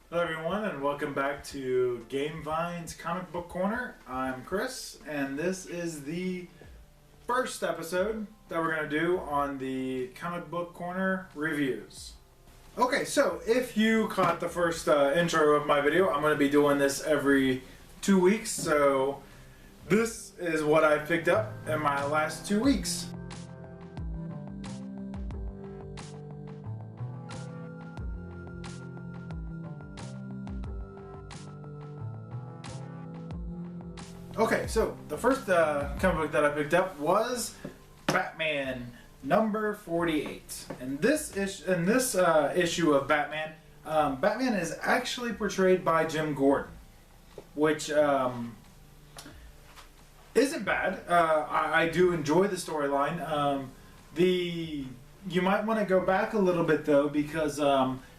Hello everyone and welcome back to Gamevine's Comic Book Corner. I'm Chris and this is the first episode that we're going to do on the Comic Book Corner reviews. Okay, so if you caught the first intro of my video, I'm going to be doing this every 2 weeks, so this is what I picked up in my last 2 weeks. Okay, so the first comic book that I picked up was Batman number 48. And this issue of Batman, Batman is actually portrayed by Jim Gordon, which isn't bad. I do enjoy the storyline. You might want to go back a little bit though, because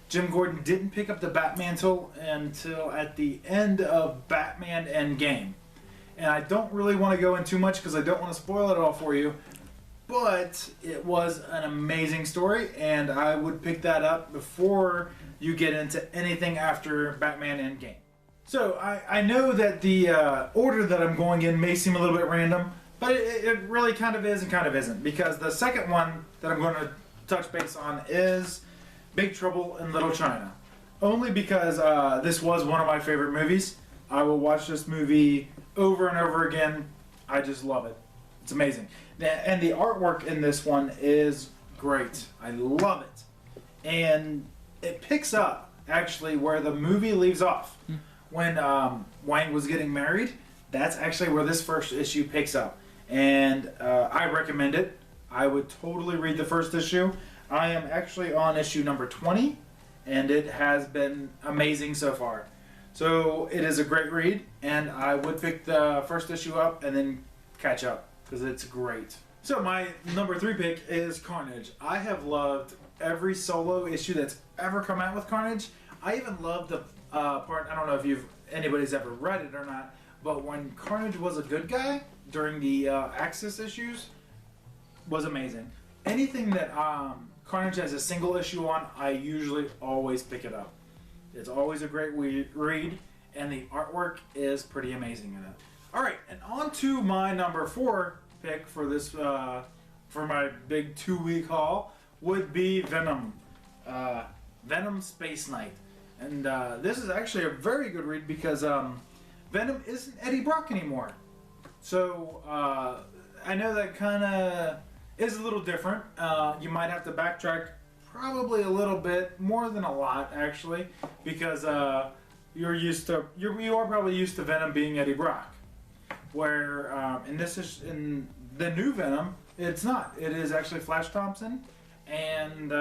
Jim Gordon didn't pick up the Batmantle until at the end of Batman Endgame. And I don't really want to go in too much because I don't want to spoil it all for you. But it was an amazing story, and I would pick that up before you get into anything after Batman Endgame. So I know that the order that I'm going in may seem a little bit random, but it really kind of is and kind of isn't. Because the second one that I'm going to touch base on is Big Trouble in Little China. Only because this was one of my favorite movies. I will watch this movie over and over again. I just love it. It's amazing. And the artwork in this one is great. I love it. And it picks up, actually, where the movie leaves off. When Wang was getting married, that's actually where this first issue picks up. And I recommend it. I would totally read the first issue. I am actually on issue number 20, and it has been amazing so far. So it is a great read, and I would pick the first issue up and then catch up, because it's great. So my number 3 pick is Carnage. I have loved every solo issue that's ever come out with Carnage. I even love the part, I don't know if anybody's ever read it or not, but when Carnage was a good guy during the Axis issues was amazing. Anything that Carnage has a single issue on, I usually always pick it up. It's always a great read, and the artwork is pretty amazing in it. Alright, and on to my number 4 pick for this, for my big 2-week haul, would be Venom. Venom Space Knight. And this is actually a very good read because Venom isn't Eddie Brock anymore. So, I know that kind of is a little different. You might have to backtrack probably a little bit, more than a lot actually, because you are probably used to Venom being Eddie Brock, where in the new Venom, it's not. It is actually Flash Thompson, and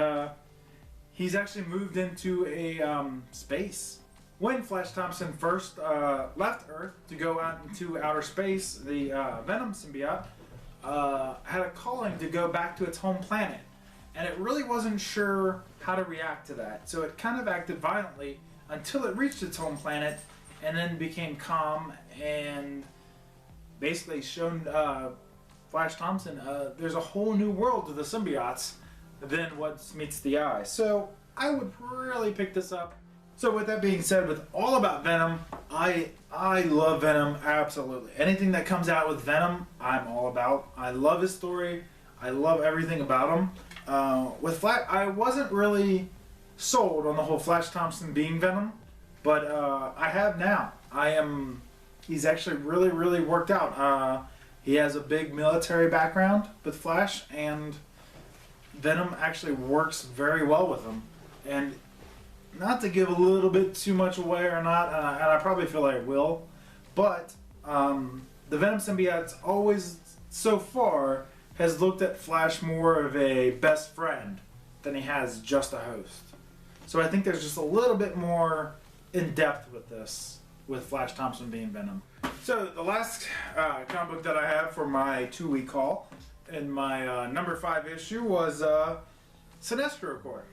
he's actually moved into a space. When Flash Thompson first left Earth to go out into outer space, the Venom symbiote had a calling to go back to its home planet. And it really wasn't sure how to react to that. So it kind of acted violently until it reached its home planet and then became calm and basically shown Flash Thompson there's a whole new world to the symbiotes than what meets the eye. So I would really pick this up. So with that being said, with all about Venom, I love Venom, absolutely. Anything that comes out with Venom, I'm all about. I love his story. I love everything about him. With Flash, I wasn't really sold on the whole Flash Thompson being Venom, but I have now. He's actually really worked out. He has a big military background with Flash, and Venom actually works very well with him. And not to give a little bit too much away or not, and I probably feel I will, but the Venom symbiote's always, so far, has looked at Flash more of a best friend than he has just a host. So I think there's just a little bit more in depth with this, with Flash Thompson being Venom. So the last comic book that I have for my 2-week haul in my number 5 issue was Sinestro Corps.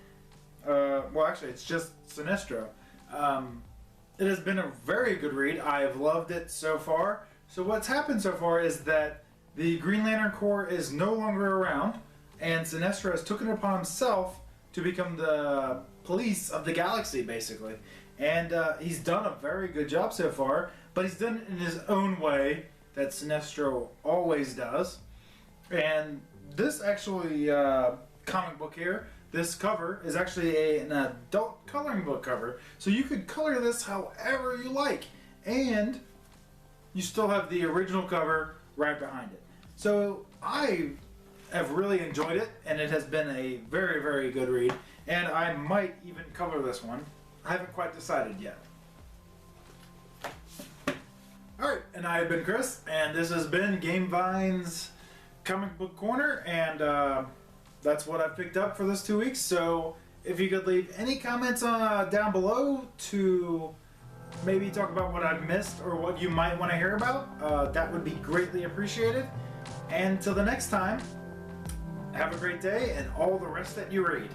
Well, actually, it's just Sinestro. It has been a very good read. I have loved it so far. So what's happened so far is that the Green Lantern Corps is no longer around, and Sinestro has taken it upon himself to become the police of the galaxy, basically. and he's done a very good job so far, but he's done it in his own way that Sinestro always does. And this actually comic book here, this cover is actually an adult coloring book cover, so you could color this however you like, and you still have the original cover right behind it. So I have really enjoyed it, and it has been a very, very good read, and I might even cover this one. I haven't quite decided yet. Alright, and I have been Chris, and this has been Gamevine's Comic Book Corner, and that's what I've picked up for this 2 weeks. So if you could leave any comments down below to maybe talk about what I've missed or what you might want to hear about, that would be greatly appreciated. And till the next time, have a great day and all the rest that you read.